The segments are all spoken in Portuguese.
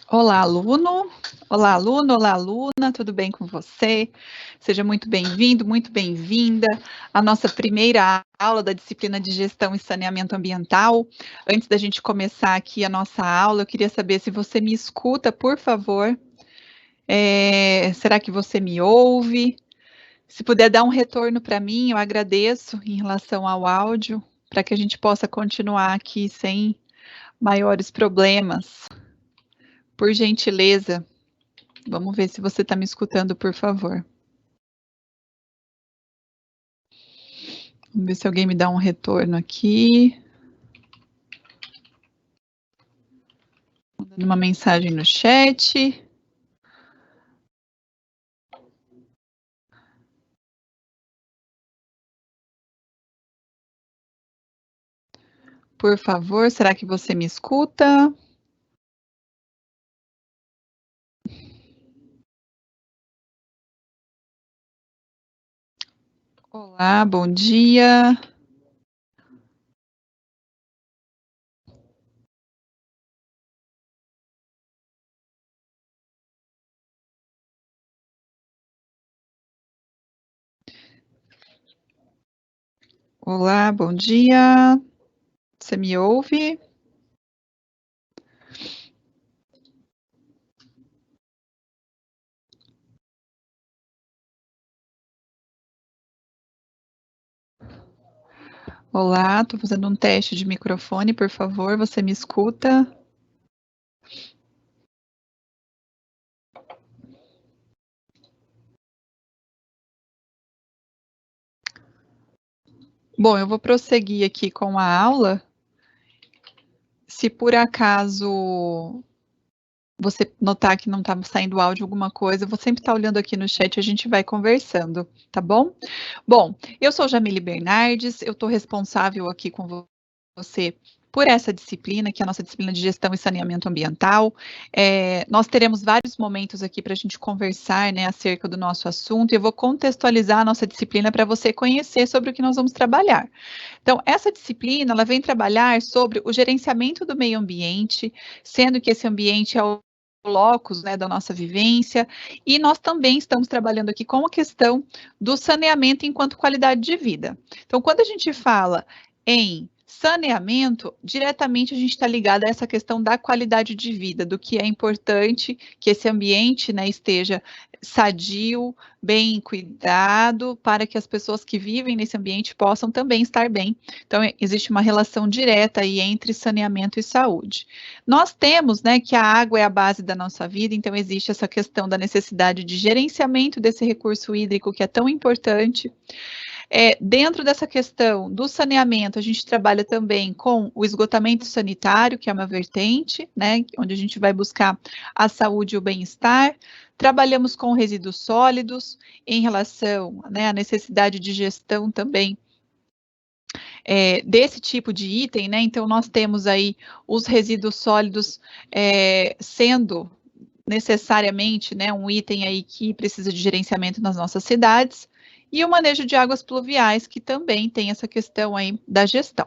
Olá, aluno. Olá, aluno. Olá, aluna. Tudo bem com você? Seja muito bem-vindo, muito bem-vinda à nossa primeira aula da disciplina de Gestão e Saneamento Ambiental. Antes da gente começar aqui a nossa aula, eu queria saber se você me escuta, por favor. Será que você me ouve? Se puder dar um retorno para mim, eu agradeço em relação ao áudio, para que a gente possa continuar aqui sem maiores problemas. Por gentileza. Vamos ver se você está me escutando, por favor. Vamos ver se alguém me dá um retorno aqui. Mandando uma mensagem no chat. Por favor, será que você me escuta? Olá, bom dia. Olá, bom dia. Você me ouve? Olá, estou fazendo um teste de microfone, por favor, você me escuta? Bom, eu vou prosseguir aqui com a aula. Se por acaso você notar que não está saindo áudio alguma coisa, eu vou sempre estar olhando aqui no chat e a gente vai conversando, tá bom? Bom, eu sou Jamile Bernardes, eu estou responsável aqui com você por essa disciplina, que é a nossa disciplina de Gestão e Saneamento Ambiental. Nós teremos vários momentos aqui para a gente conversar, né, acerca do nosso assunto, e eu vou contextualizar a nossa disciplina para você conhecer sobre o que nós vamos trabalhar. Então, essa disciplina, ela vem trabalhar sobre o gerenciamento do meio ambiente, sendo que esse ambiente é o locus, né, da nossa vivência, e nós também estamos trabalhando aqui com a questão do saneamento enquanto qualidade de vida. Então, quando a gente fala em saneamento, diretamente a gente está ligado a essa questão da qualidade de vida, do que é importante que esse ambiente, né, esteja sadio, bem cuidado, para que as pessoas que vivem nesse ambiente possam também estar bem. Então, existe uma relação direta aí entre saneamento e saúde. Nós temos, né, que a água é a base da nossa vida, então existe essa questão da necessidade de gerenciamento desse recurso hídrico que é tão importante. Dentro dessa questão do saneamento, a gente trabalha também com o esgotamento sanitário, que é uma vertente, né, onde a gente vai buscar a saúde e o bem-estar. Trabalhamos com resíduos sólidos, em relação, né, à necessidade de gestão também desse tipo de item, né? Então, nós temos aí os resíduos sólidos sendo necessariamente, né, um item aí que precisa de gerenciamento nas nossas cidades, e o manejo de águas pluviais, que também tem essa questão aí da gestão.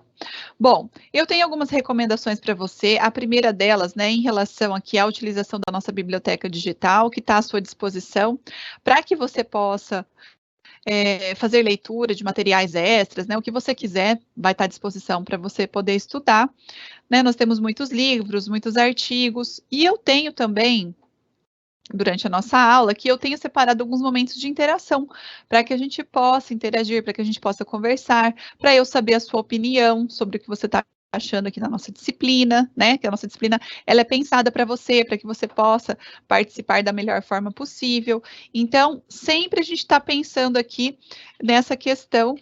Bom, eu tenho algumas recomendações para você. A primeira delas, né, em relação aqui à utilização da nossa biblioteca digital, que está à sua disposição, para que você possa fazer leitura de materiais extras, né, o que você quiser vai estar à disposição para você poder estudar, né, nós temos muitos livros, muitos artigos, e eu tenho também, durante a nossa aula, que eu tenho separado alguns momentos de interação, para que a gente possa interagir, para que a gente possa conversar, para eu saber a sua opinião sobre o que você está achando aqui na nossa disciplina, né, que a nossa disciplina, ela é pensada para você, para que você possa participar da melhor forma possível. Então, sempre a gente está pensando aqui nessa questão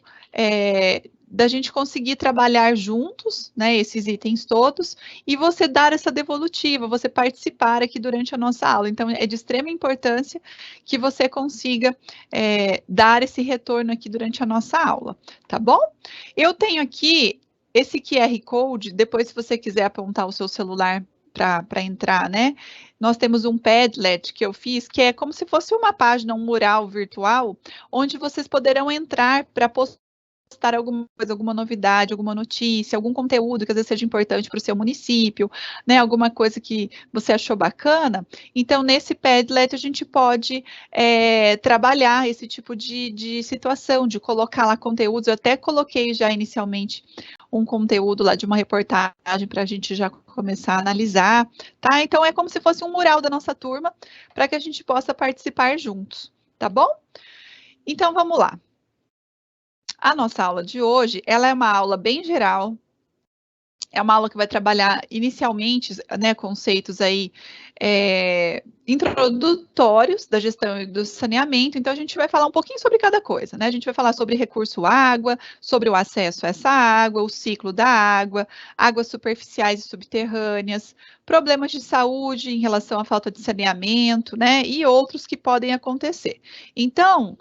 da gente conseguir trabalhar juntos, né, esses itens todos, e você dar essa devolutiva, você participar aqui durante a nossa aula. Então, é de extrema importância que você consiga dar esse retorno aqui durante a nossa aula, tá bom? Eu tenho aqui esse QR Code, depois se você quiser apontar o seu celular para entrar, né? Nós temos um Padlet que eu fiz, que é como se fosse uma página, um mural virtual, onde vocês poderão entrar para postar postar alguma coisa, alguma novidade, alguma notícia, algum conteúdo que às vezes seja importante para o seu município, né, alguma coisa que você achou bacana, então nesse Padlet a gente pode trabalhar esse tipo de situação, de colocar lá conteúdos. Eu até coloquei já inicialmente um conteúdo lá de uma reportagem para a gente já começar a analisar, tá? Então é como se fosse um mural da nossa turma, para que a gente possa participar juntos, tá bom? Então vamos lá. A nossa aula de hoje, ela é uma aula bem geral, é uma aula que vai trabalhar inicialmente, né, conceitos aí introdutórios da gestão e do saneamento. Então a gente vai falar um pouquinho sobre cada coisa, né? A gente vai falar sobre recurso água, sobre o acesso a essa água, o ciclo da água, águas superficiais e subterrâneas, problemas de saúde em relação à falta de saneamento, né? E outros que podem acontecer. Então,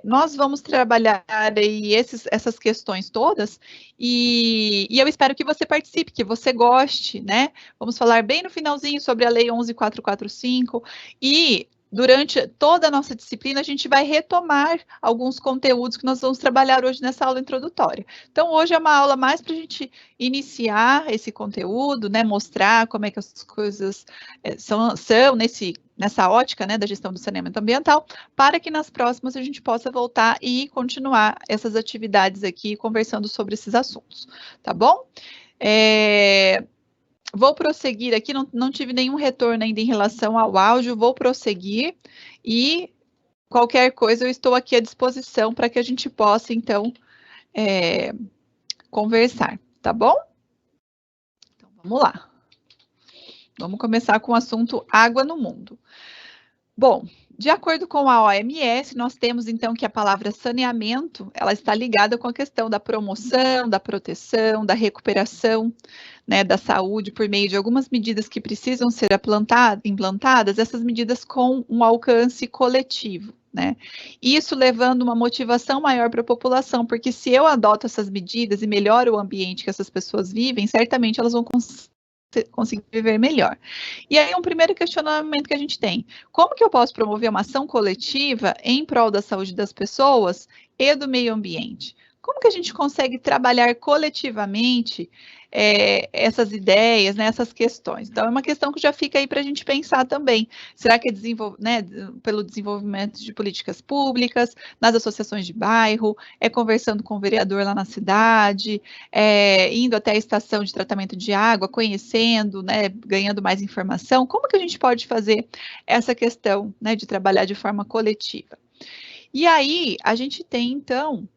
nós vamos trabalhar aí essas questões todas e eu espero que você participe, que você goste, né? Vamos falar bem no finalzinho sobre a Lei 11.445 e durante toda a nossa disciplina a gente vai retomar alguns conteúdos que nós vamos trabalhar hoje nessa aula introdutória. Então hoje é uma aula mais para a gente iniciar esse conteúdo, né? Mostrar como é que as coisas são nessa ótica, né, da gestão do saneamento ambiental, para que nas próximas a gente possa voltar e continuar essas atividades aqui, conversando sobre esses assuntos, tá bom? Vou prosseguir aqui, não tive nenhum retorno ainda em relação ao áudio, vou prosseguir e qualquer coisa eu estou aqui à disposição para que a gente possa, então, conversar, tá bom? Então, vamos lá. Vamos começar com o assunto água no mundo. Bom, de acordo com a OMS, nós temos então que a palavra saneamento, ela está ligada com a questão da promoção, da proteção, da recuperação, né, da saúde por meio de algumas medidas que precisam ser implantadas, essas medidas com um alcance coletivo, né? Isso levando uma motivação maior para a população, porque se eu adoto essas medidas e melhoro o ambiente que essas pessoas vivem, certamente elas vão conseguir viver melhor. E aí um primeiro questionamento que a gente tem: como que eu posso promover uma ação coletiva em prol da saúde das pessoas e do meio ambiente? Como que a gente consegue trabalhar coletivamente essas ideias, né, essas questões? Então, é uma questão que já fica aí para a gente pensar também. Será que pelo desenvolvimento de políticas públicas, nas associações de bairro, conversando com o vereador lá na cidade, indo até a estação de tratamento de água, conhecendo, né, ganhando mais informação? Como que a gente pode fazer essa questão, né, de trabalhar de forma coletiva? E aí, a gente tem, então,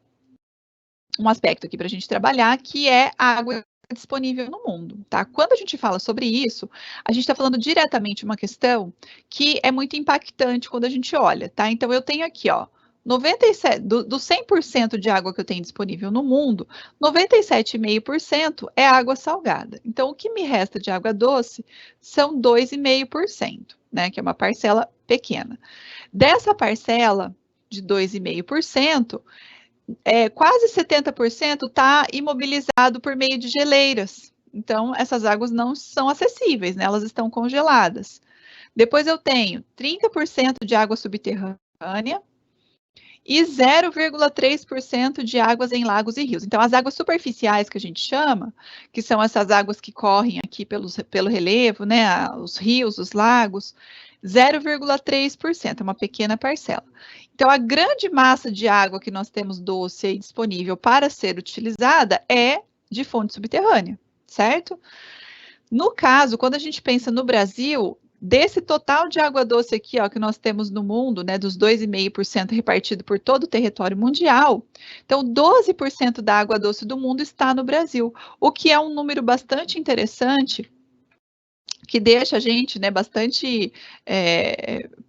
um aspecto aqui para a gente trabalhar, que é a água disponível no mundo, tá? Quando a gente fala sobre isso, a gente está falando diretamente uma questão que é muito impactante quando a gente olha, tá? Então, eu tenho aqui, ó, 97, do 100% de água que eu tenho disponível no mundo, 97,5% é água salgada. Então, o que me resta de água doce são 2,5%, né? Que é uma parcela pequena. Dessa parcela de 2,5%, quase 70% está imobilizado por meio de geleiras. Então, essas águas não são acessíveis, né? Elas estão congeladas. Depois eu tenho 30% de água subterrânea e 0,3% de águas em lagos e rios. Então, as águas superficiais que a gente chama, que são essas águas que correm aqui pelo relevo, né? Os rios, os lagos, 0,3%, é uma pequena parcela. Então, a grande massa de água que nós temos doce e disponível para ser utilizada é de fonte subterrânea, certo? No caso, quando a gente pensa no Brasil, desse total de água doce aqui, ó, que nós temos no mundo, né, dos 2,5% repartido por todo o território mundial, então 12% da água doce do mundo está no Brasil, o que é um número bastante interessante, que deixa a gente, né, bastante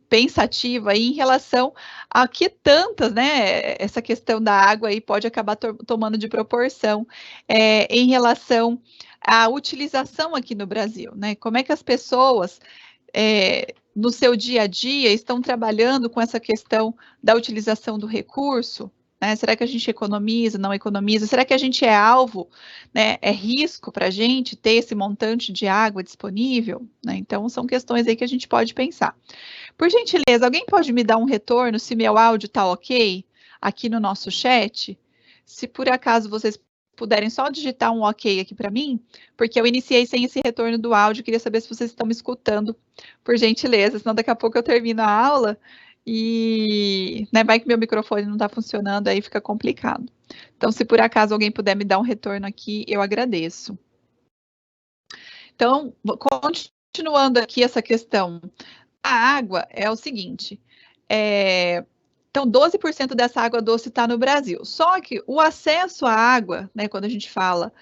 pensativa aí em relação a que tantas, né, essa questão da água aí pode acabar tomando de proporção em relação à utilização aqui no Brasil, né? Como é que as pessoas no seu dia a dia estão trabalhando com essa questão da utilização do recurso? Né? Será que a gente economiza, não economiza? Será que a gente é alvo, né? É risco para a gente ter esse montante de água disponível? Né? Então, são questões aí que a gente pode pensar. Por gentileza, alguém pode me dar um retorno se meu áudio está ok aqui no nosso chat? Se por acaso vocês puderem só digitar um ok aqui para mim, porque eu iniciei sem esse retorno do áudio, queria saber se vocês estão me escutando, por gentileza, senão daqui a pouco eu termino a aula e, né, vai que meu microfone não está funcionando, aí fica complicado. Então, se por acaso alguém puder me dar um retorno aqui, eu agradeço. Então, continuando aqui essa questão, a água é o seguinte, então 12% dessa água doce está no Brasil, só que o acesso à água, né, quando a gente fala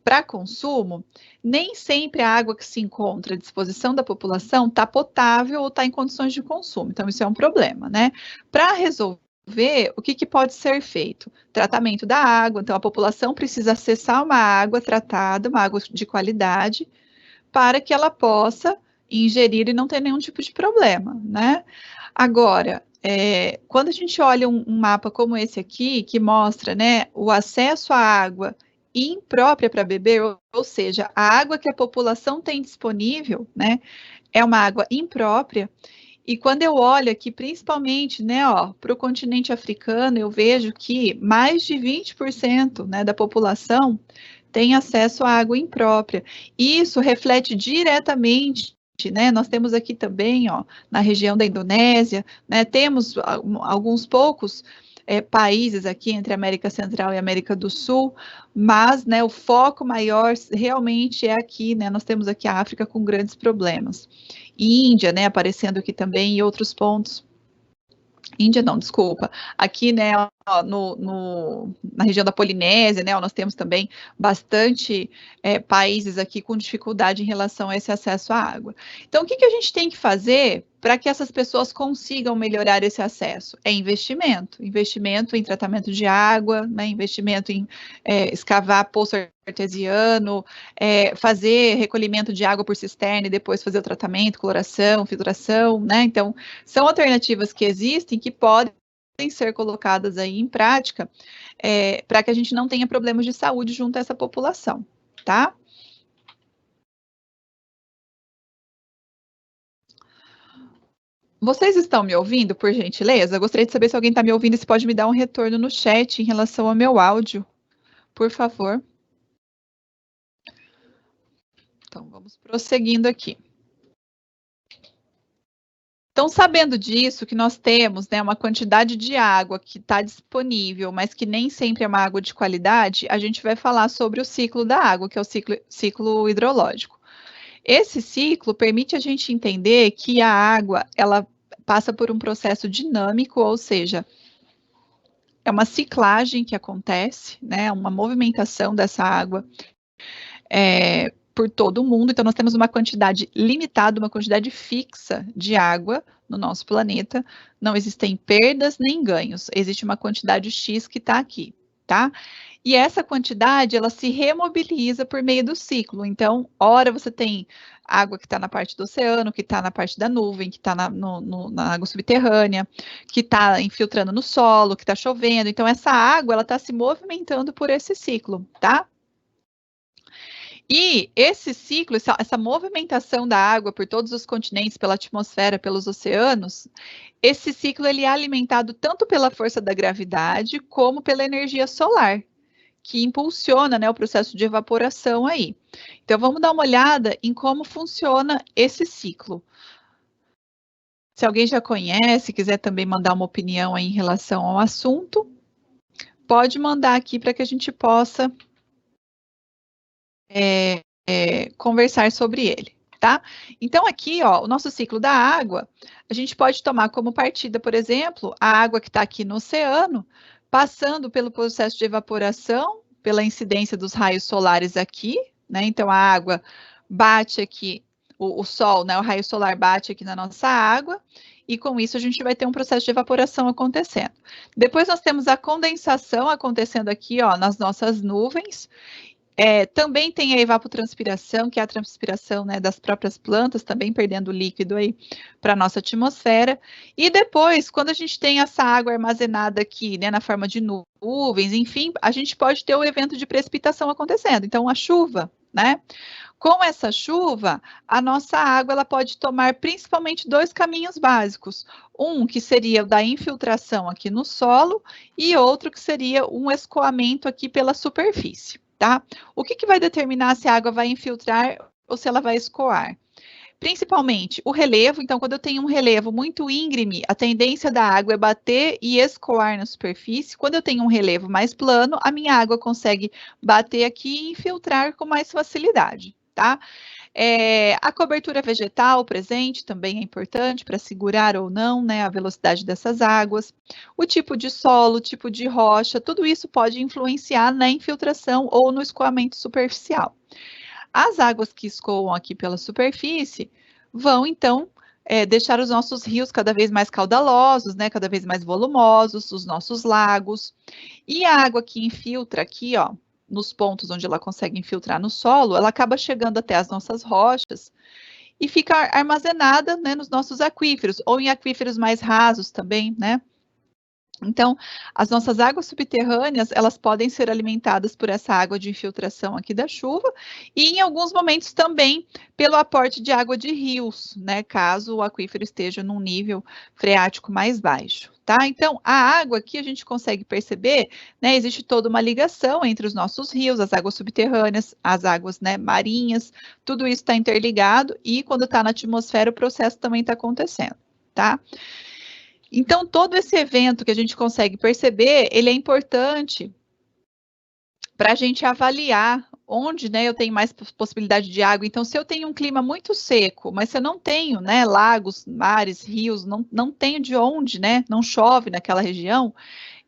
para consumo, nem sempre a água que se encontra à disposição da população está potável ou está em condições de consumo, então isso é um problema, né? Para resolver, o que pode ser feito? Tratamento da água, então a população precisa acessar uma água tratada, uma água de qualidade, para que ela possa ingerir e não ter nenhum tipo de problema, né? Agora, quando a gente olha um mapa como esse aqui, que mostra, né, o acesso à água imprópria para beber, ou seja, a água que a população tem disponível, né, é uma água imprópria, e quando eu olho aqui, principalmente, né, para o continente africano, eu vejo que mais de 20%, né, da população tem acesso à água imprópria. Isso reflete diretamente, né, nós temos aqui também, na região da Indonésia, né, temos alguns poucos países aqui entre a América Central e a América do Sul, mas, né, o foco maior realmente é aqui, né, nós temos aqui a África com grandes problemas. Índia, né, aparecendo aqui também, e outros pontos. Índia não, desculpa. Aqui, né, na região da Polinésia, né, nós temos também bastante países aqui com dificuldade em relação a esse acesso à água. Então, o que a gente tem que fazer para que essas pessoas consigam melhorar esse acesso? É investimento em tratamento de água, né, investimento em escavar poço artesiano, fazer recolhimento de água por cisterna e depois fazer o tratamento, cloração, filtração, né? Então, são alternativas que existem que podem ser colocadas aí em prática para que a gente não tenha problemas de saúde junto a essa população, tá? Vocês estão me ouvindo, por gentileza? Eu gostaria de saber se alguém está me ouvindo e se pode me dar um retorno no chat em relação ao meu áudio, por favor. Então, vamos prosseguindo aqui. Então, sabendo disso, que nós temos, né, uma quantidade de água que está disponível, mas que nem sempre é uma água de qualidade, a gente vai falar sobre o ciclo da água, que é o ciclo hidrológico. Esse ciclo permite a gente entender que a água, ela passa por um processo dinâmico, ou seja, é uma ciclagem que acontece, né, uma movimentação dessa água por todo o mundo. Então, nós temos uma quantidade limitada, uma quantidade fixa de água no nosso planeta. Não existem perdas nem ganhos. Existe uma quantidade X que está aqui, tá? E essa quantidade, ela se remobiliza por meio do ciclo. Então, ora você tem água que está na parte do oceano, que está na parte da nuvem, que está na água subterrânea, que está infiltrando no solo, que está chovendo. Então, essa água, ela está se movimentando por esse ciclo, tá? E esse ciclo, essa movimentação da água por todos os continentes, pela atmosfera, pelos oceanos, esse ciclo ele é alimentado tanto pela força da gravidade como pela energia solar, que impulsiona, né, o processo de evaporação aí. Então, vamos dar uma olhada em como funciona esse ciclo. Se alguém já conhece, quiser também mandar uma opinião aí em relação ao assunto, pode mandar aqui para que a gente possa conversar sobre ele, tá? Então, aqui, o nosso ciclo da água, a gente pode tomar como partida, por exemplo, a água que está aqui no oceano, passando pelo processo de evaporação, pela incidência dos raios solares aqui, né? Então, a água bate aqui, o sol, né? O raio solar bate aqui na nossa água, e com isso a gente vai ter um processo de evaporação acontecendo. Depois nós temos a condensação acontecendo aqui, nas nossas nuvens. Também tem a evapotranspiração, que é a transpiração, né, das próprias plantas, também perdendo líquido aí para a nossa atmosfera. E depois, quando a gente tem essa água armazenada aqui, né, na forma de nuvens, enfim, a gente pode ter o evento de precipitação acontecendo. Então, a chuva, né? Com essa chuva, a nossa água ela pode tomar principalmente 2 caminhos básicos. Um que seria o da infiltração aqui no solo e outro que seria um escoamento aqui pela superfície, tá? O que vai determinar se a água vai infiltrar ou se ela vai escoar? Principalmente o relevo, então quando eu tenho um relevo muito íngreme, a tendência da água é bater e escoar na superfície. Quando eu tenho um relevo mais plano, a minha água consegue bater aqui e infiltrar com mais facilidade, tá? A cobertura vegetal presente também é importante para segurar ou não, né, a velocidade dessas águas. O tipo de solo, o tipo de rocha, tudo isso pode influenciar na infiltração ou no escoamento superficial. As águas que escoam aqui pela superfície vão, então, deixar os nossos rios cada vez mais caudalosos, né, cada vez mais volumosos, os nossos lagos. E a água que infiltra aqui, ó, nos pontos onde ela consegue infiltrar no solo, ela acaba chegando até as nossas rochas e fica armazenada, né, nos nossos aquíferos, ou em aquíferos mais rasos também, né? Então, as nossas águas subterrâneas, elas podem ser alimentadas por essa água de infiltração aqui da chuva e em alguns momentos também pelo aporte de água de rios, né, caso o aquífero esteja num nível freático mais baixo, tá? Então, a água aqui a gente consegue perceber, né, existe toda uma ligação entre os nossos rios, as águas subterrâneas, as águas, né, marinhas, tudo isso está interligado e quando está na atmosfera o processo também está acontecendo, tá? Então, todo esse evento que a gente consegue perceber, ele é importante para a gente avaliar onde, né, eu tenho mais possibilidade de água. Então, se eu tenho um clima muito seco, mas se eu não tenho, né, lagos, mares, rios, não tenho de onde, né, não chove naquela região,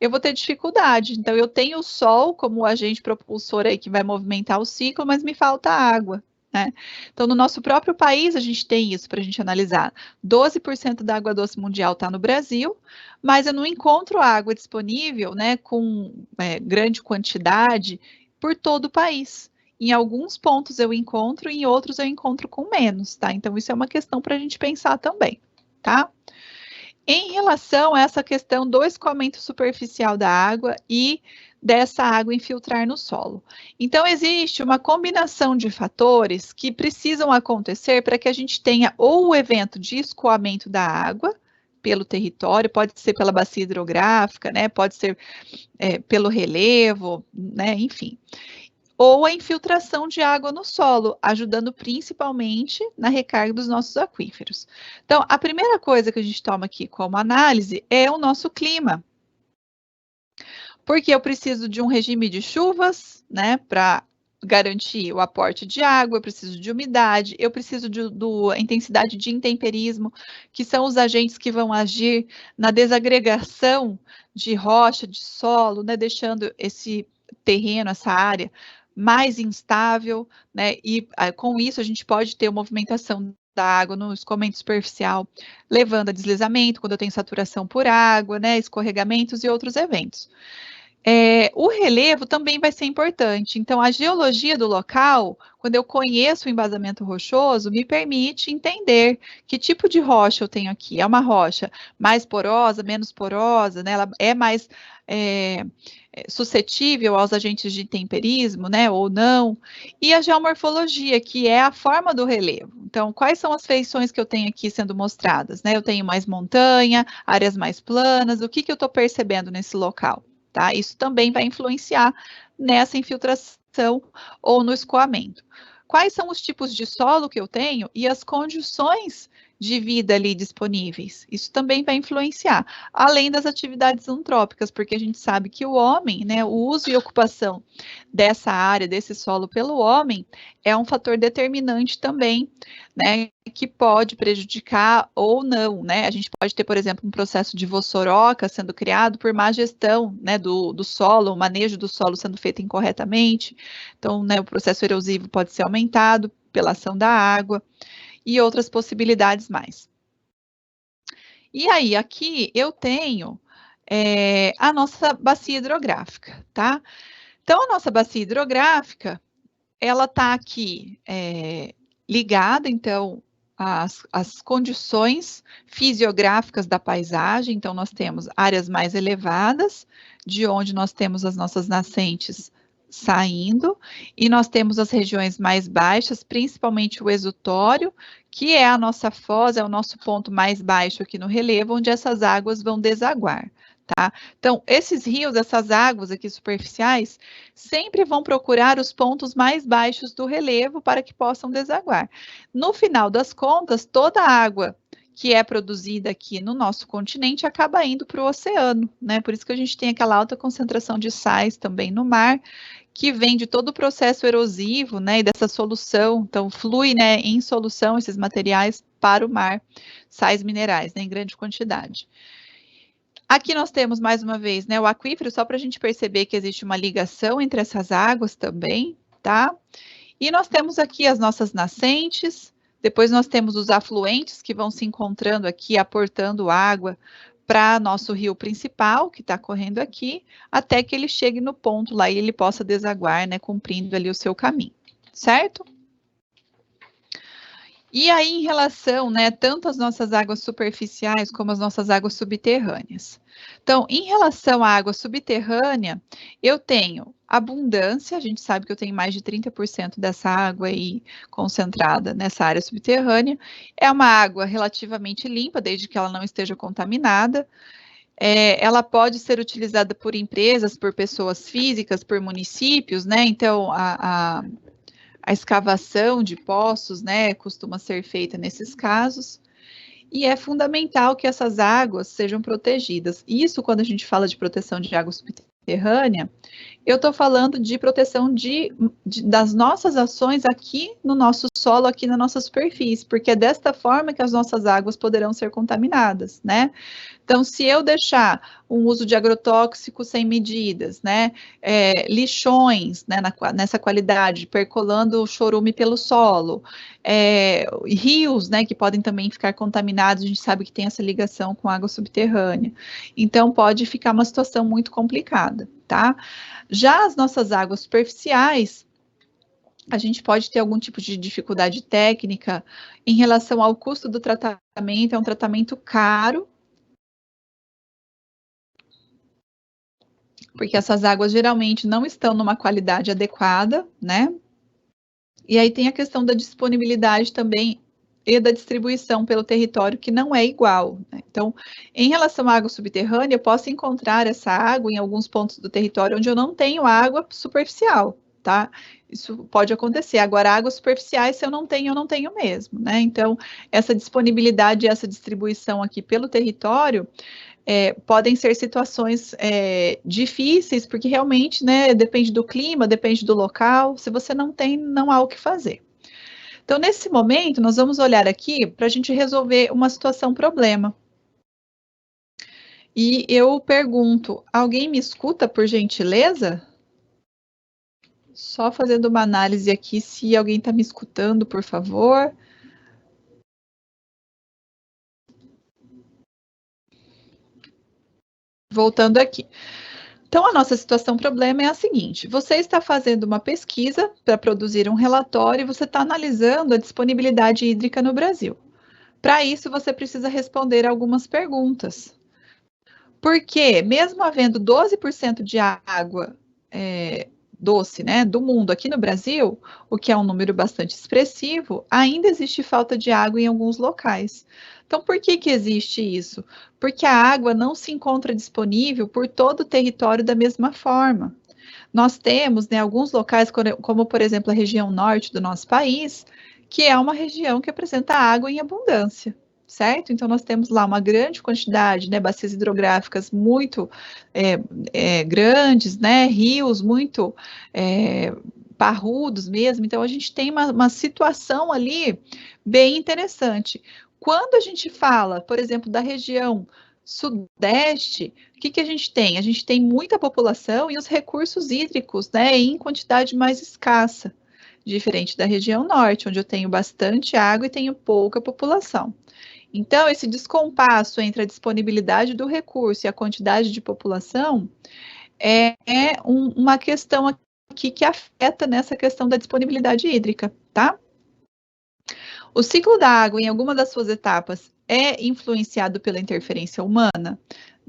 eu vou ter dificuldade. Então, eu tenho o sol como agente propulsor aí que vai movimentar o ciclo, mas me falta água, né? Então, no nosso próprio país, a gente tem isso para a gente analisar. 12% da água doce mundial está no Brasil, mas eu não encontro água disponível, né, com grande quantidade por todo o país. Em alguns pontos eu encontro, em outros eu encontro com menos, tá? Então, isso é uma questão para a gente pensar também, tá? Em relação a essa questão do escoamento superficial da água e dessa água infiltrar no solo. Então, existe uma combinação de fatores que precisam acontecer para que a gente tenha ou o evento de escoamento da água pelo território, pode ser pela bacia hidrográfica, né, pode ser pelo relevo, né, enfim, ou a infiltração de água no solo, ajudando principalmente na recarga dos nossos aquíferos. Então, a primeira coisa que a gente toma aqui como análise é o nosso clima. Porque eu preciso de um regime de chuvas, né, para garantir o aporte de água, eu preciso de umidade, eu preciso da intensidade de intemperismo, que são os agentes que vão agir na desagregação de rocha, de solo, né, deixando esse terreno, essa área mais instável, né, e com isso a gente pode ter uma movimentação da água no escoamento superficial, levando a deslizamento, quando eu tenho saturação por água, né, escorregamentos e outros eventos. O relevo também vai ser importante. Então, a geologia do local, quando eu conheço o embasamento rochoso, me permite entender que tipo de rocha eu tenho aqui. É uma rocha mais porosa, menos porosa, né? Ela é mais suscetível aos agentes de temperismo, né? Ou não. E a geomorfologia, que é a forma do relevo. Então, quais são as feições que eu tenho aqui sendo mostradas, né? Eu tenho mais montanha, áreas mais planas, o que eu estou percebendo nesse local? Tá? Isso também vai influenciar nessa infiltração ou no escoamento. Quais são os tipos de solo que eu tenho e as condições de vida ali disponíveis? Isso também vai influenciar, além das atividades antrópicas, porque a gente sabe que o homem, né, o uso e ocupação dessa área, desse solo pelo homem, é um fator determinante também, né, que pode prejudicar ou não, né? A gente pode ter, por exemplo, um processo de vossoroca sendo criado por má gestão, né, do solo, o manejo do solo sendo feito incorretamente. Então, né, o processo erosivo pode ser aumentado pela ação da água e outras possibilidades mais. E aí, aqui eu tenho a nossa bacia hidrográfica, tá? Então, a nossa bacia hidrográfica, ela está aqui ligada, então, às condições fisiográficas da paisagem. Então, nós temos áreas mais elevadas, de onde nós temos as nossas nascentes saindo, e nós temos as regiões mais baixas, principalmente o exutório, que é a nossa foz, é o nosso ponto mais baixo aqui no relevo, onde essas águas vão desaguar, tá? Então, esses rios, essas águas aqui superficiais, sempre vão procurar os pontos mais baixos do relevo para que possam desaguar. No final das contas, toda a água que é produzida aqui no nosso continente acaba indo para o oceano, né? Por isso que a gente tem aquela alta concentração de sais também no mar, que vem de todo o processo erosivo, né, e dessa solução, então flui, né, em solução esses materiais para o mar, sais minerais, né, em grande quantidade. Aqui nós temos, mais uma vez, né, o aquífero, só para a gente perceber que existe uma ligação entre essas águas também, tá? E nós temos aqui as nossas nascentes, depois nós temos os afluentes que vão se encontrando aqui, aportando água para nosso rio principal, que está correndo aqui, até que ele chegue no ponto lá e ele possa desaguar, né, cumprindo ali o seu caminho, certo? E aí, em relação, né, tanto às nossas águas superficiais como às nossas águas subterrâneas. Então, em relação à água subterrânea, eu tenho abundância, a gente sabe que eu tenho mais de 30% dessa água aí concentrada nessa área subterrânea. É uma água relativamente limpa, desde que ela não esteja contaminada. Ela pode ser utilizada por empresas, por pessoas físicas, por municípios, né? Então, a escavação de poços, né, costuma ser feita nesses casos, e é fundamental que essas águas sejam protegidas. Isso, quando a gente fala de proteção de água subterrânea, eu estou falando de proteção das nossas ações aqui no nosso solo, aqui na nossa superfície, porque é desta forma que as nossas águas poderão ser contaminadas, né? Então, se eu deixar um uso de agrotóxicos sem medidas, né, lixões, né, nessa qualidade, percolando o chorume pelo solo, rios, né, que podem também ficar contaminados, a gente sabe que tem essa ligação com água subterrânea. Então, pode ficar uma situação muito complicada, tá? Já as nossas águas superficiais, a gente pode ter algum tipo de dificuldade técnica em relação ao custo do tratamento, é um tratamento caro, porque essas águas geralmente não estão numa qualidade adequada, né? E aí tem a questão da disponibilidade também e da distribuição pelo território, que não é igual, né? Então, em relação à água subterrânea, eu posso encontrar essa água em alguns pontos do território onde eu não tenho água superficial, tá? Isso pode acontecer. Agora, águas superficiais, se eu não tenho mesmo, né? Então, essa disponibilidade e essa distribuição aqui pelo território podem ser situações difíceis, porque realmente, né, depende do clima, depende do local. Se você não tem, não há o que fazer. Então, nesse momento, nós vamos olhar aqui para a gente resolver uma situação problema. E eu pergunto, alguém me escuta, por gentileza? Só fazendo uma análise aqui, se alguém está me escutando, por favor. Voltando aqui. Então, a nossa situação problema é a seguinte: você está fazendo uma pesquisa para produzir um relatório e você está analisando a disponibilidade hídrica no Brasil. Para isso, você precisa responder algumas perguntas. Porque, mesmo havendo 12% de água doce, né, do mundo aqui no Brasil, o que é um número bastante expressivo, ainda existe falta de água em alguns locais. Então, por que existe isso? Porque a água não se encontra disponível por todo o território da mesma forma. Nós temos, né, alguns locais, como por exemplo a região norte do nosso país, que é uma região que apresenta água em abundância, certo? Então, nós temos lá uma grande quantidade, né, bacias hidrográficas muito grandes, né, rios muito parrudos mesmo. Então, a gente tem uma situação ali bem interessante. Quando a gente fala, por exemplo, da região sudeste, o que a gente tem? A gente tem muita população e os recursos hídricos, né, em quantidade mais escassa, diferente da região norte, onde eu tenho bastante água e tenho pouca população. Então, esse descompasso entre a disponibilidade do recurso e a quantidade de população é uma questão aqui que afeta nessa questão da disponibilidade hídrica, tá? O ciclo da água, em alguma das suas etapas, é influenciado pela interferência humana?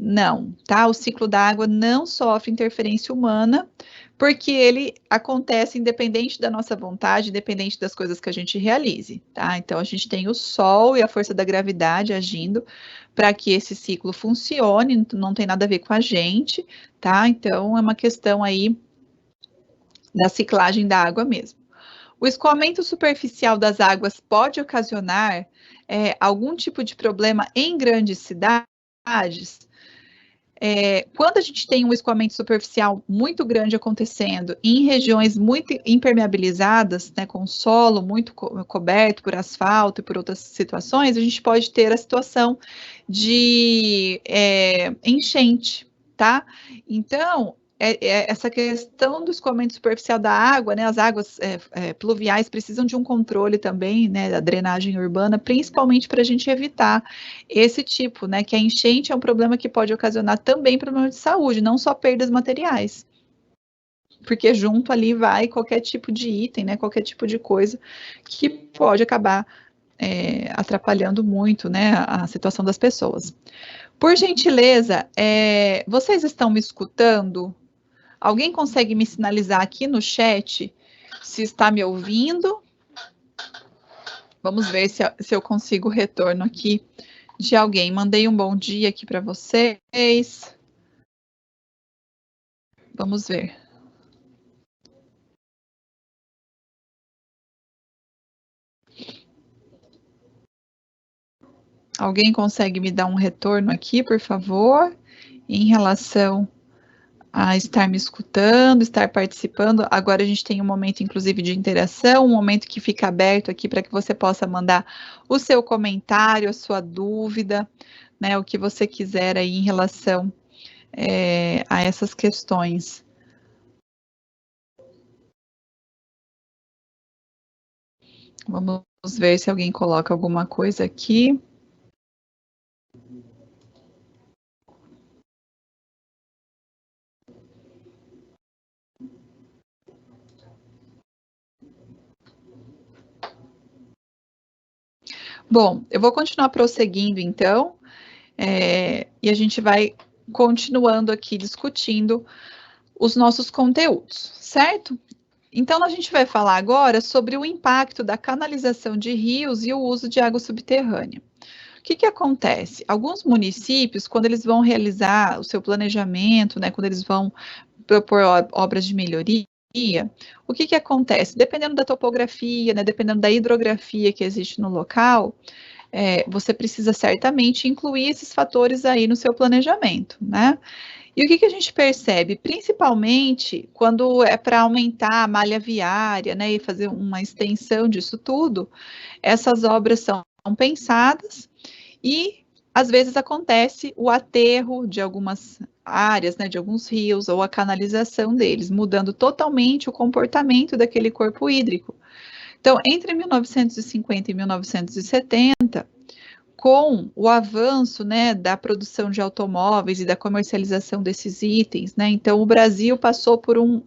Não, tá? O ciclo da água não sofre interferência humana, porque ele acontece independente da nossa vontade, independente das coisas que a gente realize, tá? Então a gente tem o Sol e a força da gravidade agindo para que esse ciclo funcione, não tem nada a ver com a gente, tá? Então é uma questão aí da ciclagem da água mesmo. O escoamento superficial das águas pode ocasionar algum tipo de problema em grandes cidades? Quando a gente tem um escoamento superficial muito grande acontecendo em regiões muito impermeabilizadas, né, com solo muito coberto por asfalto e por outras situações, a gente pode ter a situação de enchente, tá? Então, essa questão do escoamento superficial da água, né, as águas pluviais precisam de um controle também, né, da drenagem urbana, principalmente para a gente evitar esse tipo, né, que a enchente é um problema que pode ocasionar também problemas de saúde, não só perdas materiais, porque junto ali vai qualquer tipo de item, né, qualquer tipo de coisa que pode acabar atrapalhando muito, né, a situação das pessoas. Por gentileza, vocês estão me escutando? Alguém consegue me sinalizar aqui no chat se está me ouvindo? Vamos ver se eu consigo retorno aqui de alguém. Mandei um bom dia aqui para vocês. Vamos ver. Alguém consegue me dar um retorno aqui, por favor, em relação a estar me escutando, estar participando? Agora a gente tem um momento, inclusive, de interação, um momento que fica aberto aqui para que você possa mandar o seu comentário, a sua dúvida, né, o que você quiser aí em relação a essas questões. Vamos ver se alguém coloca alguma coisa aqui. Bom, eu vou continuar prosseguindo, então, e a gente vai continuando aqui discutindo os nossos conteúdos, certo? Então, a gente vai falar agora sobre o impacto da canalização de rios e o uso de água subterrânea. O que acontece? Alguns municípios, quando eles vão realizar o seu planejamento, né, quando eles vão propor obras de melhoria, o que acontece? Dependendo da topografia, né, dependendo da hidrografia que existe no local, você precisa certamente incluir esses fatores aí no seu planejamento, né? E o que a gente percebe? Principalmente quando é para aumentar a malha viária, né, e fazer uma extensão disso tudo, essas obras são pensadas e às vezes acontece o aterro de algumas áreas, né, de alguns rios ou a canalização deles, mudando totalmente o comportamento daquele corpo hídrico. Então, entre 1950 e 1970, com o avanço, né, da produção de automóveis e da comercialização desses itens, né, então o Brasil passou por um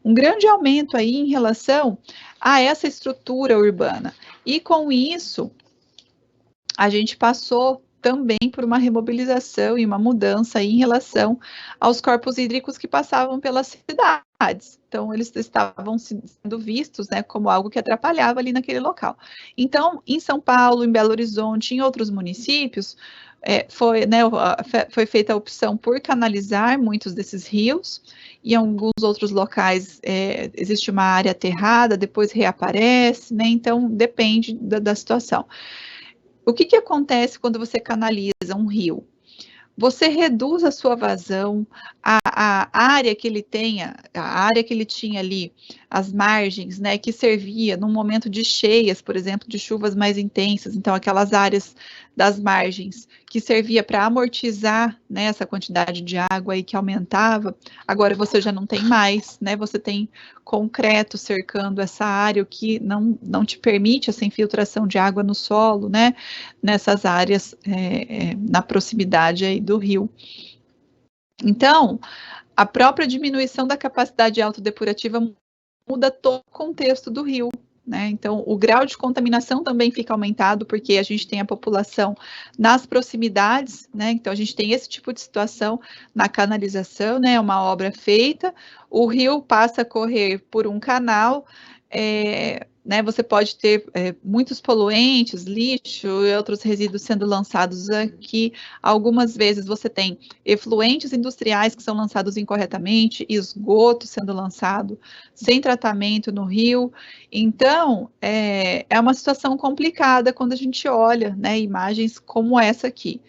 grande aumento aí em relação a essa estrutura urbana. E com isso, a gente passou também por uma remobilização e uma mudança aí em relação aos corpos hídricos que passavam pelas cidades. Então, eles estavam sendo vistos, né, como algo que atrapalhava ali naquele local. Então, em São Paulo, em Belo Horizonte, em outros municípios, foi feita a opção por canalizar muitos desses rios. Em alguns outros locais existe uma área aterrada, depois reaparece, né? Então, depende da situação. O que acontece quando você canaliza um rio? Você reduz a sua vazão, a área que ele tenha, a área que ele tinha ali, as margens, né, que servia num momento de cheias, por exemplo, de chuvas mais intensas, então aquelas áreas das margens que servia para amortizar, né, essa quantidade de água aí que aumentava, agora você já não tem mais, né, você tem concreto cercando essa área, o que não te permite essa infiltração de água no solo, né, nessas áreas na proximidade aí do rio. Então, a própria diminuição da capacidade autodepurativa muda todo o contexto do rio, né? Então, o grau de contaminação também fica aumentado, porque a gente tem a população nas proximidades, né? Então, a gente tem esse tipo de situação na canalização, né? Uma obra feita, o rio passa a correr por um canal, né, você pode ter muitos poluentes, lixo e outros resíduos sendo lançados aqui. Algumas vezes você tem efluentes industriais que são lançados incorretamente, esgoto sendo lançado sem tratamento no rio. Então, é uma situação complicada quando a gente olha, né, imagens como essa aqui.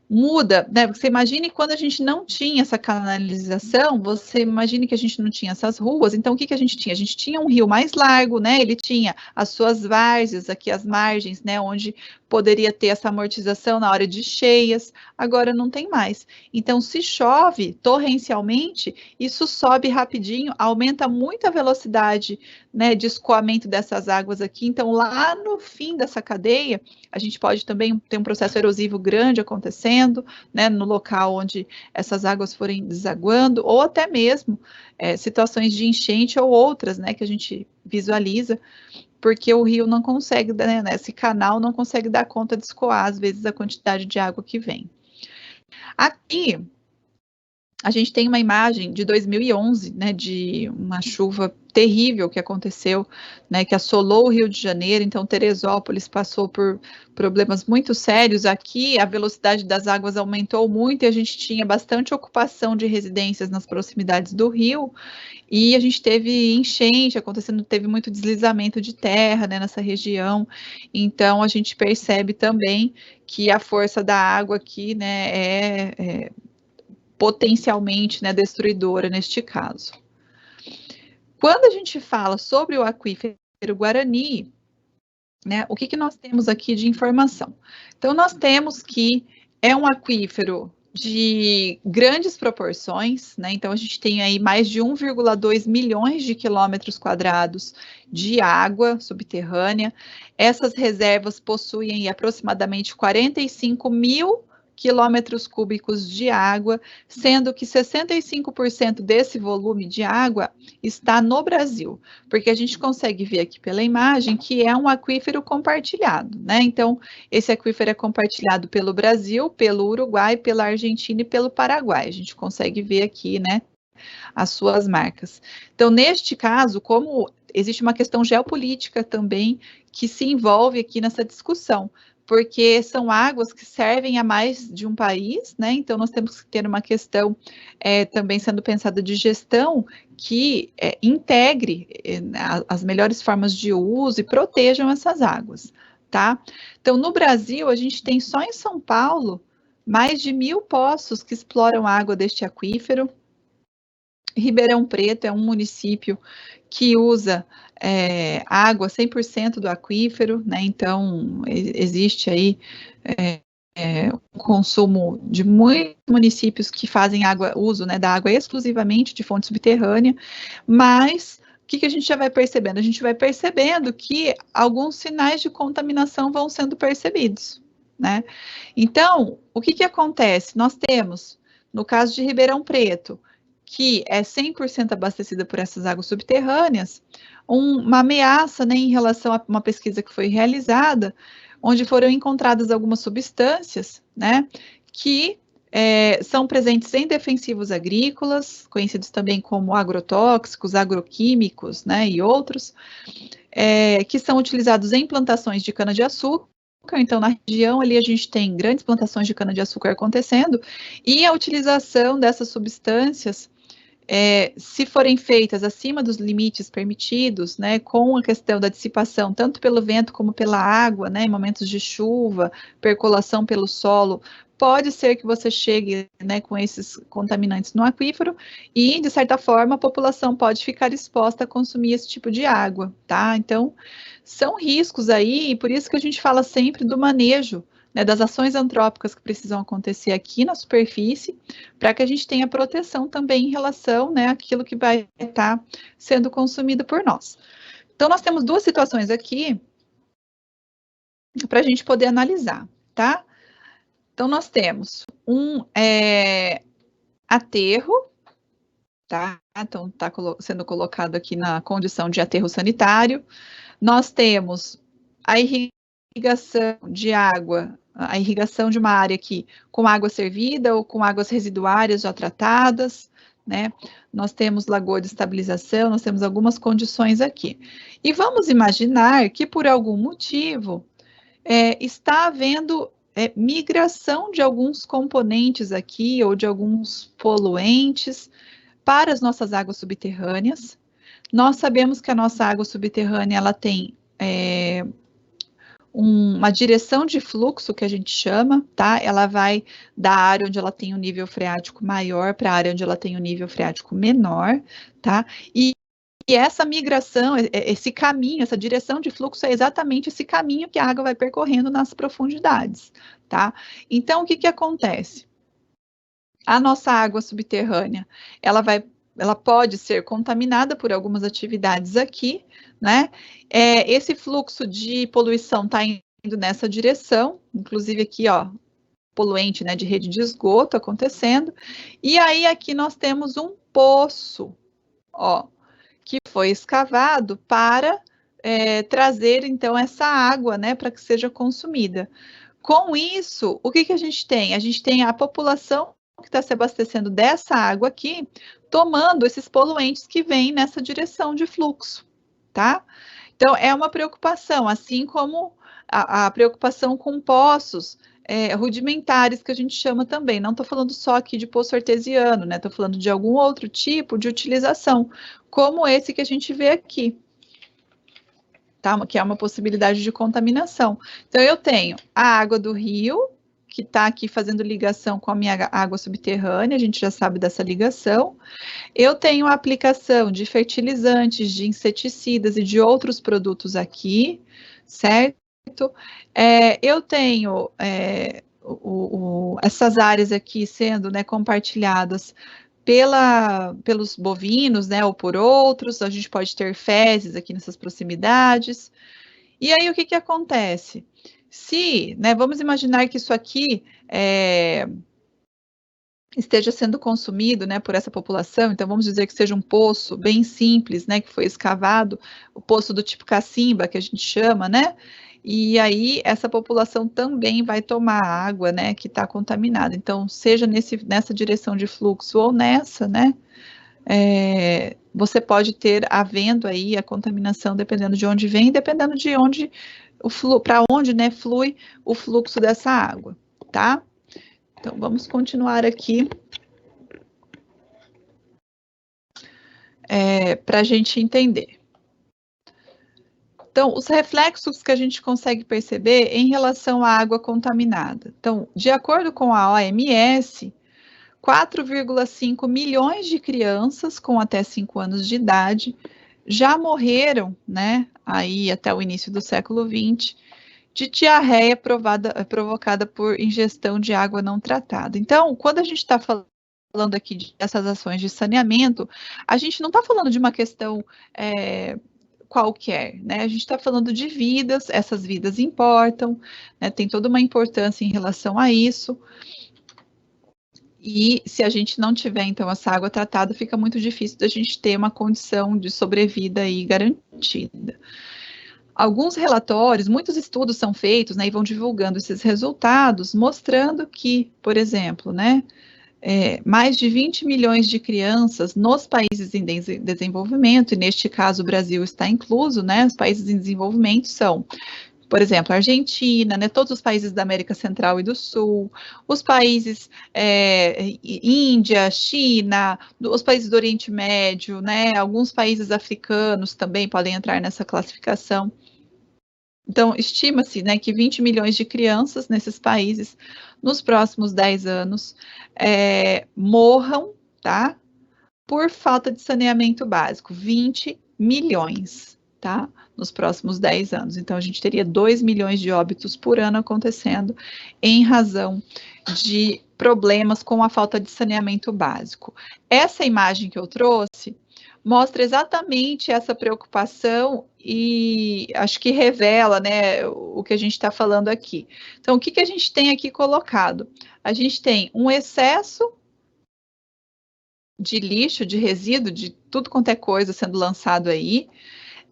Muda, né? Você imagine quando a gente não tinha essa canalização, você imagine que a gente não tinha essas ruas, então o que a gente tinha? A gente tinha um rio mais largo, né? Ele tinha as suas várzeas aqui, as margens, né? Onde poderia ter essa amortização na hora de cheias, agora não tem mais. Então, se chove torrencialmente, isso sobe rapidinho, aumenta muito a velocidade, né, de escoamento dessas águas aqui. Então, lá no fim dessa cadeia, a gente pode também ter um processo erosivo grande acontecendo, né, no local onde essas águas forem desaguando, ou até mesmo situações de enchente ou outras, né, que a gente visualiza, porque o rio não consegue, né, esse canal não consegue dar conta de escoar, às vezes, a quantidade de água que vem. Aqui, a gente tem uma imagem de 2011, né, de uma chuva terrível que aconteceu, né, que assolou o Rio de Janeiro. Então, Teresópolis passou por problemas muito sérios. Aqui, a velocidade das águas aumentou muito e a gente tinha bastante ocupação de residências nas proximidades do rio. E a gente teve enchente acontecendo, teve muito deslizamento de terra, né, nessa região. Então, a gente percebe também que a força da água aqui, né, é potencialmente, né, destruidora neste caso. Quando a gente fala sobre o aquífero Guarani, né, o que nós temos aqui de informação? Então, nós temos que é um aquífero de grandes proporções, né? Então, a gente tem aí mais de 1,2 milhões de quilômetros quadrados de água subterrânea. Essas reservas possuem aproximadamente 45 mil quilômetros cúbicos de água, sendo que 65% desse volume de água está no Brasil, porque a gente consegue ver aqui pela imagem que é um aquífero compartilhado, né? Então, esse aquífero é compartilhado pelo Brasil, pelo Uruguai, pela Argentina e pelo Paraguai. A gente consegue ver aqui, né, as suas marcas. Então, neste caso, como existe uma questão geopolítica também que se envolve aqui nessa discussão, porque são águas que servem a mais de um país, né? Então, nós temos que ter uma questão também sendo pensada de gestão que integre as melhores formas de uso e protejam essas águas, tá? Então, no Brasil, a gente tem só em São Paulo mais de 1.000 poços que exploram água deste aquífero. Ribeirão Preto é um município que usa água 100% do aquífero, né? Então, existe aí um consumo de muitos municípios que fazem uso, né, da água exclusivamente de fonte subterrânea, mas o que a gente já vai percebendo? A gente vai percebendo que alguns sinais de contaminação vão sendo percebidos, né? Então, o que acontece? Nós temos, no caso de Ribeirão Preto, que é 100% abastecida por essas águas subterrâneas, uma ameaça, né, em relação a uma pesquisa que foi realizada, onde foram encontradas algumas substâncias, né, que são presentes em defensivos agrícolas, conhecidos também como agrotóxicos, agroquímicos, né, e outros, que são utilizados em plantações de cana-de-açúcar. Então, na região ali a gente tem grandes plantações de cana-de-açúcar acontecendo, e a utilização dessas substâncias, se forem feitas acima dos limites permitidos, né, com a questão da dissipação, tanto pelo vento como pela água, né, em momentos de chuva, percolação pelo solo, pode ser que você chegue, né, com esses contaminantes no aquífero e, de certa forma, a população pode ficar exposta a consumir esse tipo de água, tá? Então, são riscos aí, e por isso que a gente fala sempre do manejo, né, das ações antrópicas que precisam acontecer aqui na superfície, para que a gente tenha proteção também em relação, né, àquilo que vai estar sendo consumido por nós. Então, nós temos duas situações aqui para a gente poder analisar, tá? Então, nós temos um aterro, tá? Então, está sendo colocado aqui na condição de aterro sanitário. Nós temos a irrigação de água, a irrigação de uma área aqui com água servida ou com águas residuárias já tratadas, né? Nós temos lagoa de estabilização, nós temos algumas condições aqui. E vamos imaginar que por algum motivo está havendo migração de alguns componentes aqui ou de alguns poluentes para as nossas águas subterrâneas. Nós sabemos que a nossa água subterrânea ela tem uma direção de fluxo que a gente chama, tá? Ela vai da área onde ela tem um nível freático maior para a área onde ela tem um nível freático menor, tá? E essa migração, esse caminho, essa direção de fluxo é exatamente esse caminho que a água vai percorrendo nas profundidades, tá? Então, o que que acontece? A nossa água subterrânea, ela pode ser contaminada por algumas atividades aqui, né? Esse fluxo de poluição está indo nessa direção, inclusive aqui, ó, poluente, né, de rede de esgoto acontecendo. E aí aqui nós temos um poço, ó, que foi escavado para trazer então essa água, né, para que seja consumida. Com isso, o que que a gente tem? A gente tem a população que está se abastecendo dessa água aqui, tomando esses poluentes que vêm nessa direção de fluxo, tá? Então, é uma preocupação, assim como a preocupação com poços rudimentares, que a gente chama também. Não estou falando só aqui de poço artesiano, né? Estou falando de algum outro tipo de utilização, como esse que a gente vê aqui, tá? Que é uma possibilidade de contaminação. Então, eu tenho a água do rio, que está aqui fazendo ligação com a minha água subterrânea, a gente já sabe dessa ligação. Eu tenho a aplicação de fertilizantes, de inseticidas e de outros produtos aqui, certo? Eu tenho essas áreas aqui sendo, né, compartilhadas pelos bovinos, né, ou por outros, a gente pode ter fezes aqui nessas proximidades. E aí, o que que acontece? Se, né, vamos imaginar que isso aqui esteja sendo consumido, né, por essa população, então vamos dizer que seja um poço bem simples, né, que foi escavado, o poço do tipo cacimba, que a gente chama, né, e aí essa população também vai tomar água, né, que está contaminada. Então, seja nessa direção de fluxo ou nessa, né, você pode ter havendo aí a contaminação dependendo de onde vem, dependendo de onde para onde, né, flui o fluxo dessa água, tá? Então, vamos continuar aqui para a gente entender. Então, os reflexos que a gente consegue perceber em relação à água contaminada. Então, de acordo com a OMS, 4,5 milhões de crianças com até 5 anos de idade já morreram, né, aí até o início do século XX, de diarreia provocada por ingestão de água não tratada. Então, quando a gente está falando aqui dessas ações de saneamento, a gente não está falando de uma questão qualquer, né? A gente está falando de vidas, essas vidas importam, né? Tem toda uma importância em relação a isso. E se a gente não tiver, então, essa água tratada, fica muito difícil da gente ter uma condição de sobrevida aí garantida. Alguns relatórios, muitos estudos são feitos, né, e vão divulgando esses resultados, mostrando que, por exemplo, né, mais de 20 milhões de crianças nos países em desenvolvimento, e neste caso o Brasil está incluso, né, os países em desenvolvimento são, por exemplo, a Argentina, né, todos os países da América Central e do Sul, os países Índia, China, os países do Oriente Médio, né, alguns países africanos também podem entrar nessa classificação. Então, estima-se, né, que 20 milhões de crianças nesses países, nos próximos 10 anos, morram, tá? Por falta de saneamento básico. 20 milhões, tá? Nos próximos 10 anos. Então, a gente teria 2 milhões de óbitos por ano acontecendo em razão de problemas com a falta de saneamento básico. Essa imagem que eu trouxe mostra exatamente essa preocupação e acho que revela, né, o que a gente está falando aqui. Então, o que que a gente tem aqui colocado? A gente tem um excesso de lixo, de resíduo, de tudo quanto é coisa sendo lançado aí,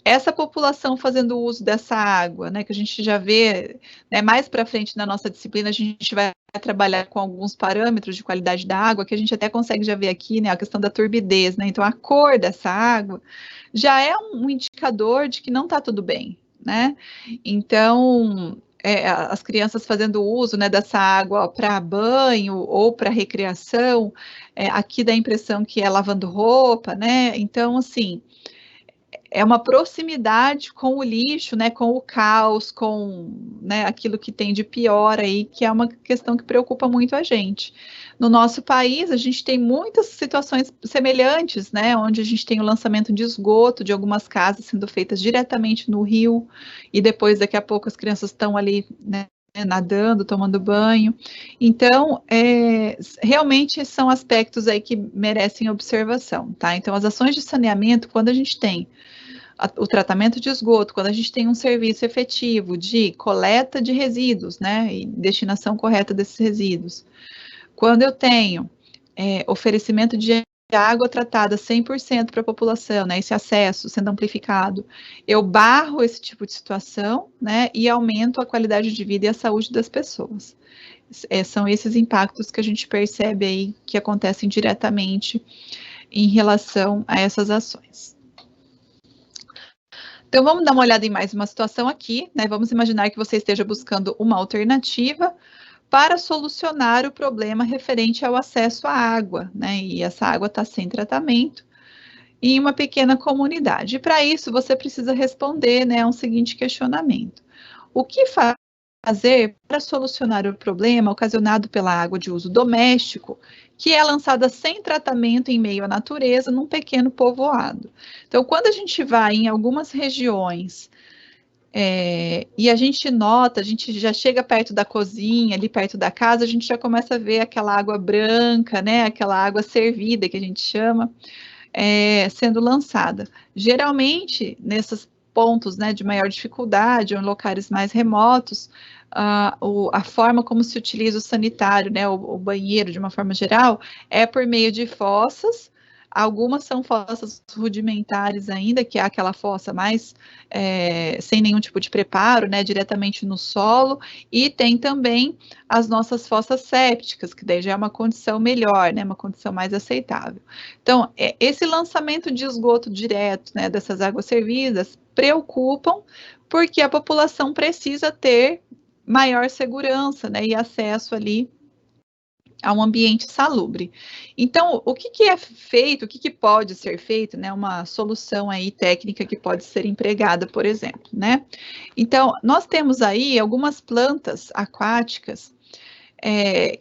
essa população fazendo uso dessa água, né, que a gente já vê, né, mais para frente na nossa disciplina, a gente vai trabalhar com alguns parâmetros de qualidade da água, que a gente até consegue já ver aqui, né, a questão da turbidez, né, então a cor dessa água já é um indicador de que não está tudo bem, né, então as crianças fazendo uso, né, dessa água para banho ou para recreação, aqui dá a impressão que é lavando roupa, né, então assim, é uma proximidade com o lixo, né, com o caos, com, né, aquilo que tem de pior aí, que é uma questão que preocupa muito a gente. No nosso país, a gente tem muitas situações semelhantes, né, onde a gente tem o lançamento de esgoto de algumas casas sendo feitas diretamente no rio, e depois, daqui a pouco, as crianças estão ali, né, nadando, tomando banho. Então, realmente são aspectos aí que merecem observação, tá? Então, as ações de saneamento, quando a gente tem o tratamento de esgoto, quando a gente tem um serviço efetivo de coleta de resíduos, né, e destinação correta desses resíduos, quando eu tenho oferecimento de água tratada 100% para a população, né, esse acesso sendo amplificado, eu barro esse tipo de situação, né, e aumento a qualidade de vida e a saúde das pessoas. São esses impactos que a gente percebe aí que acontecem diretamente em relação a essas ações. Então, vamos dar uma olhada em mais uma situação aqui, né? Vamos imaginar que você esteja buscando uma alternativa para solucionar o problema referente ao acesso à água, né? E essa água está sem tratamento em uma pequena comunidade. E para isso, você precisa responder, né, a um seguinte questionamento: o que fazer para solucionar o problema ocasionado pela água de uso doméstico, que é lançada sem tratamento em meio à natureza, num pequeno povoado? Então, quando a gente vai em algumas regiões e a gente nota, a gente já chega perto da cozinha, ali perto da casa, a gente já começa a ver aquela água branca, né? Aquela água servida que a gente chama, sendo lançada. Geralmente, nesses pontos, né, de maior dificuldade ou em locais mais remotos, a forma como se utiliza o sanitário, né, o banheiro, de uma forma geral, é por meio de fossas. Algumas são fossas rudimentares ainda, que é aquela fossa mais sem nenhum tipo de preparo, né, diretamente no solo, e tem também as nossas fossas sépticas, que daí já é uma condição melhor, né, uma condição mais aceitável. Então, esse lançamento de esgoto direto, né, dessas águas servidas, preocupam, porque a população precisa ter maior segurança, né, e acesso ali a um ambiente salubre. Então, o que é feito, o que pode ser feito, né, uma solução aí técnica que pode ser empregada, por exemplo, né? Então, nós temos aí algumas plantas aquáticas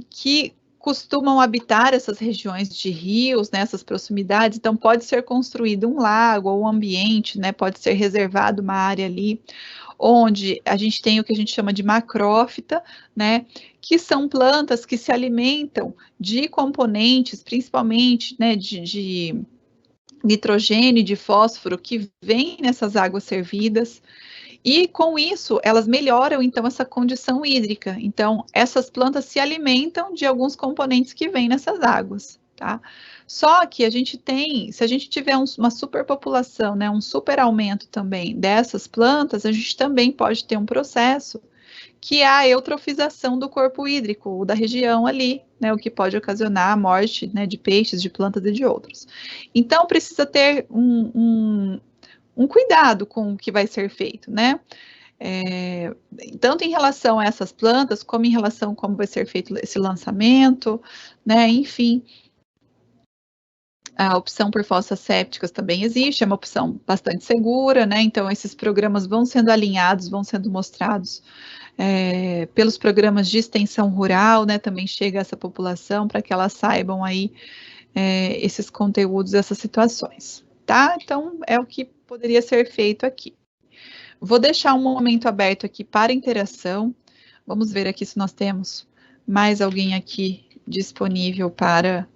que costumam habitar essas regiões de rios, nessas proximidades, então pode ser construído um lago ou um ambiente, né, pode ser reservado uma área ali, onde a gente tem o que a gente chama de macrófita, né, que são plantas que se alimentam de componentes, principalmente, né, de nitrogênio e de fósforo que vêm nessas águas servidas, e com isso, elas melhoram então essa condição hídrica. Então, essas plantas se alimentam de alguns componentes que vêm nessas águas, tá? Só que a gente tem, se a gente tiver uma superpopulação, né, um super aumento também dessas plantas, a gente também pode ter um processo que é a eutrofização do corpo hídrico da região ali, né, o que pode ocasionar a morte, né, de peixes, de plantas e de outros. Então, precisa ter um cuidado com o que vai ser feito, né? Tanto em relação a essas plantas, como em relação a como vai ser feito esse lançamento, né? Enfim, a opção por fossas sépticas também existe, é uma opção bastante segura, né? Então, esses programas vão sendo alinhados, vão sendo mostrados pelos programas de extensão rural, né? Também chega a essa população para que elas saibam aí esses conteúdos, essas situações, tá? Então, é o que poderia ser feito aqui. Vou deixar um momento aberto aqui para interação. Vamos ver aqui se nós temos mais alguém aqui disponível para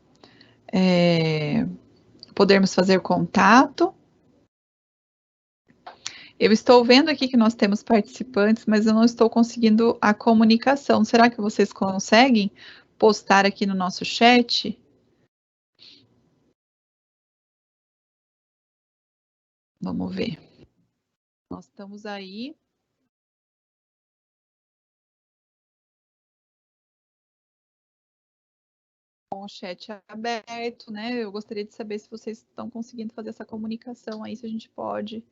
podermos fazer contato. Eu estou vendo aqui que nós temos participantes, mas eu não estou conseguindo a comunicação. Será que vocês conseguem postar aqui no nosso chat? Vamos ver. Nós estamos aí. Com o chat aberto, né? Eu gostaria de saber se vocês estão conseguindo fazer essa comunicação aí, se a gente pode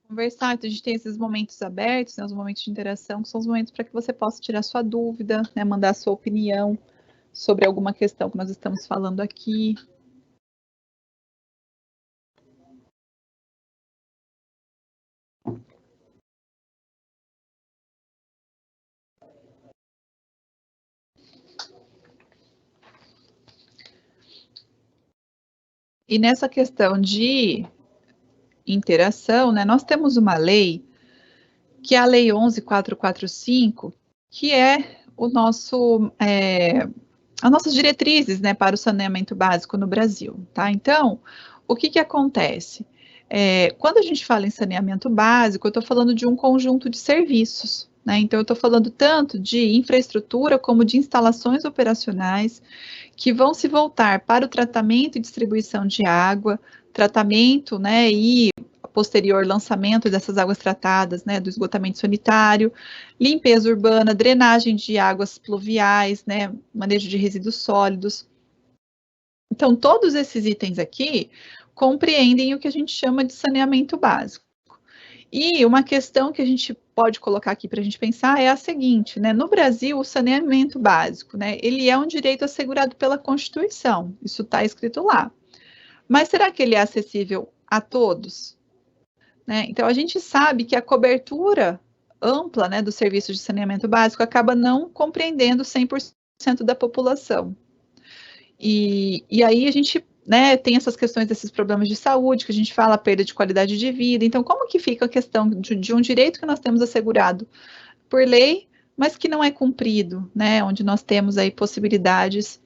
conversar. Então, a gente tem esses momentos abertos, né, os momentos de interação, que são os momentos para que você possa tirar sua dúvida, né, mandar sua opinião sobre alguma questão que nós estamos falando aqui. E nessa questão de interação, né, nós temos uma lei, que é a Lei 11.445, que é o nosso, as nossas diretrizes, né, para o saneamento básico no Brasil, tá? Então, o que que acontece? Quando a gente fala em saneamento básico, eu estou falando de um conjunto de serviços, né? Então, eu estou falando tanto de infraestrutura como de instalações operacionais que vão se voltar para o tratamento e distribuição de água, tratamento, né, e posterior lançamento dessas águas tratadas, né, do esgotamento sanitário, limpeza urbana, drenagem de águas pluviais, né, manejo de resíduos sólidos. Então, todos esses itens aqui compreendem o que a gente chama de saneamento básico. E uma questão que a gente pode colocar aqui para a gente pensar é a seguinte, né? No Brasil, o saneamento básico, né? Ele é um direito assegurado pela Constituição, isso está escrito lá. Mas será que ele é acessível a todos? Né? Então, a gente sabe que a cobertura ampla, né, do serviço de saneamento básico acaba não compreendendo 100% da população. E aí a gente, né, tem essas questões desses problemas de saúde, que a gente fala, perda de qualidade de vida. Então, como que fica a questão de um direito que nós temos assegurado por lei, mas que não é cumprido, né, onde nós temos aí possibilidades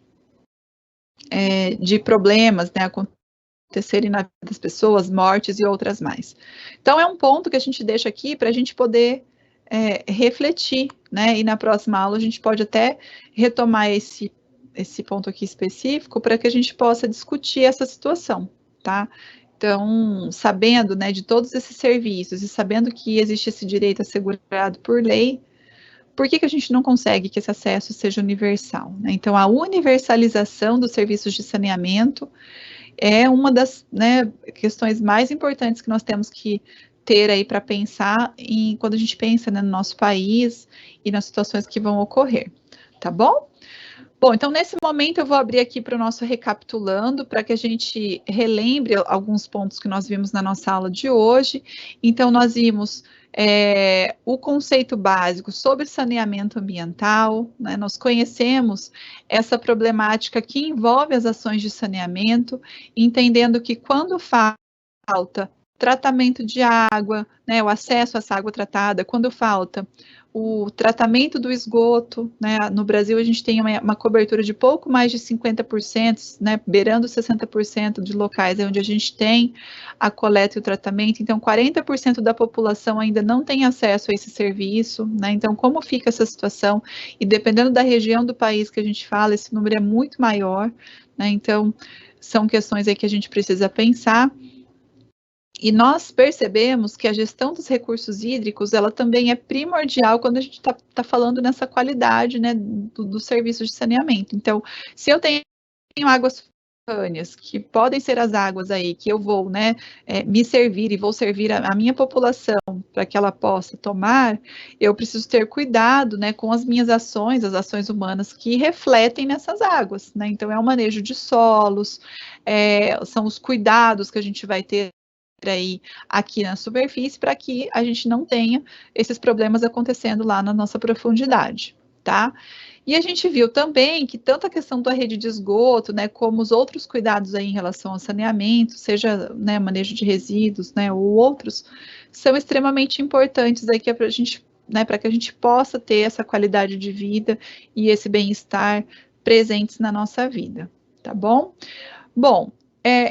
de problemas, né, acontecerem na vida das pessoas, mortes e outras mais. Então, é um ponto que a gente deixa aqui para a gente poder refletir, né, e na próxima aula a gente pode até retomar esse ponto aqui específico para que a gente possa discutir essa situação, tá? Então, sabendo, né, de todos esses serviços e sabendo que existe esse direito assegurado por lei, por que a gente não consegue que esse acesso seja universal, né? Então, a universalização dos serviços de saneamento é uma das, né, questões mais importantes que nós temos que ter aí para pensar quando a gente pensa, né, no nosso país e nas situações que vão ocorrer, tá bom? Bom, então nesse momento eu vou abrir aqui para o nosso recapitulando, para que a gente relembre alguns pontos que nós vimos na nossa aula de hoje. Então, nós vimos o conceito básico sobre saneamento ambiental, né? Nós conhecemos essa problemática que envolve as ações de saneamento, entendendo que quando falta tratamento de água, né, o acesso a essa água tratada, quando falta o tratamento do esgoto, né, no Brasil a gente tem uma cobertura de pouco mais de 50%, né, beirando 60% de locais onde a gente tem a coleta e o tratamento, então 40% da população ainda não tem acesso a esse serviço, né, então como fica essa situação? E dependendo da região do país que a gente fala, esse número é muito maior, né, então são questões aí que a gente precisa pensar. E nós percebemos que a gestão dos recursos hídricos, ela também é primordial quando a gente está falando nessa qualidade, né, do serviço de saneamento. Então, se eu tenho águas subterrâneas, que podem ser as águas aí que eu vou, né, me servir e vou servir a minha população para que ela possa tomar, eu preciso ter cuidado, né, com as minhas ações, as ações humanas que refletem nessas águas, né? Então, é o manejo de solos, são os cuidados que a gente vai ter aí aqui na superfície para que a gente não tenha esses problemas acontecendo lá na nossa profundidade, tá? E a gente viu também que tanto a questão da rede de esgoto, né, como os outros cuidados aí em relação ao saneamento, seja, né, manejo de resíduos, né, ou outros, são extremamente importantes aí que é para a gente, né, para que a gente possa ter essa qualidade de vida e esse bem-estar presentes na nossa vida, tá bom? Bom,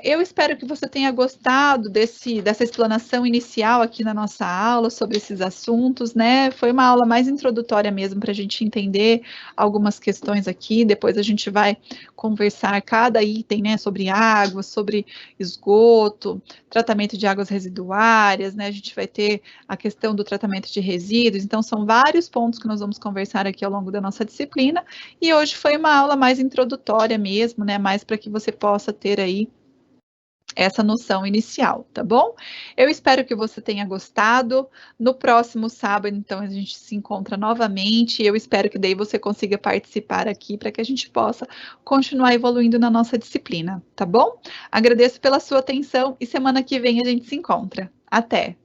Eu espero que você tenha gostado dessa explanação inicial aqui na nossa aula sobre esses assuntos, né? Foi uma aula mais introdutória mesmo para a gente entender algumas questões aqui. Depois a gente vai conversar cada item, né? Sobre água, sobre esgoto, tratamento de águas residuárias, né? A gente vai ter a questão do tratamento de resíduos. Então, são vários pontos que nós vamos conversar aqui ao longo da nossa disciplina. E hoje foi uma aula mais introdutória mesmo, né? Mais para que você possa ter aí essa noção inicial, tá bom? Eu espero que você tenha gostado. No próximo sábado, então, a gente se encontra novamente. Eu espero que daí você consiga participar aqui para que a gente possa continuar evoluindo na nossa disciplina, tá bom? Agradeço pela sua atenção e semana que vem a gente se encontra. Até!